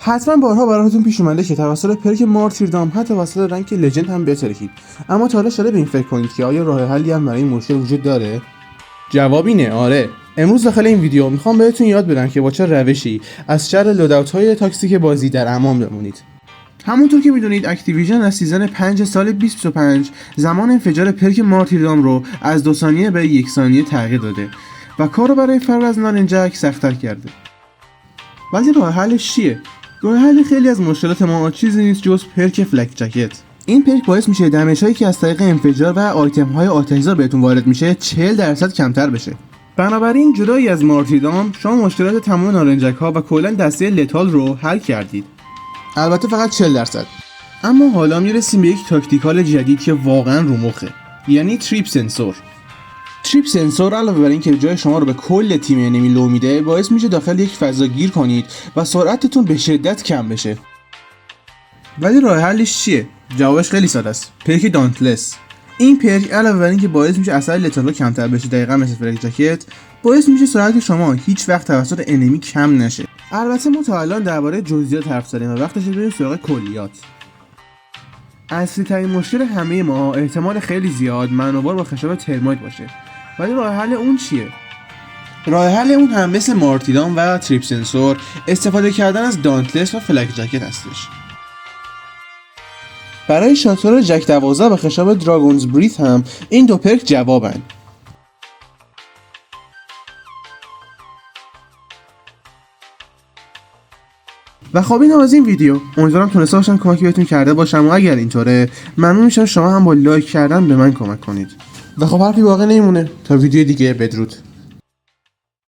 حتما بارها براتون پیش اومده که توسط پرک مارتیردام حتی توسط رنگ لژند هم بترکید، اما تا حالا شده به این فکر کنید که آیا راه حلی هم برای این مشکل وجود داره؟ جواب اینه آره. امروز داخل این ویدیو میخوام بهتون یاد بدم که با چه روشی از شر لوداوت های تاکسیک بازی در امان بمونید. همونطور که میدونید اکتیویژن از سیزن 5 سال 2025 زمان انفجار پرک مارتیردام رو از 2 ثانیه به 1 ثانیه تغییر داده و کار رو برای فرار از نارنجک سخت‌تر کرده. ولی راه حلش چیه؟ راه حل خیلی از مشکلات ما چیزی نیست جز پرک فلک جکت. این پرک باعث میشه دمیج هایی که از طریق انفجار و آیتم های آتش‌زا بهتون وارد میشه 40% کمتر بشه. بنابراین جدایی از مارتیردام شما مشکلات تمام نارنجک ها و کلا دسته لتال رو حل کردید. البته فقط 40%. اما حالا میرسیم به یک تاکتیکال جدید که واقعا رو مخه، یعنی تریپ سنسور. تریپ سنسور علاوه بر اینکه جای شما رو به کل تیم انمی لو میده، باعث میشه داخل یک فضا گیر کنید و سرعتتون به شدت کم بشه. ولی راه حلش چیه؟ جوابش خیلی ساده است. پرک دانتلس. این پرک علاوه بر اینکه باعث میشه اثر لتال کمتر بشه، دقیقاً مثل فلک جکت، باعث میشه سرعت شما هیچ وقت توسط انمی کم نشه. البته ما تا الان درباره جزئیات حرف زدیم و وقتشه بریم سراغ کلیات. اصلی ترین مشکل همه ما احتمال خیلی زیاد منوار با خشاب ترمایت باشه. ولی راه حل اون چیه؟ راه حل اون هم مثل مارتیردام و تریپ سنسور استفاده کردن از دانتلس و فلک جکت هستش. برای شاتور جک 12 و خشاب دراگونز بریث هم این دو پرک جوابن. و خب اینم از این ویدیو. امیدوارم تونسته باشم کمکی بهتون کرده باشم و اگر اینطوره ممنون میشم شما هم با لایک کردن به من کمک کنید. و خب حرفی باقی نمیمونه تا ویدیو دیگه. بدرود.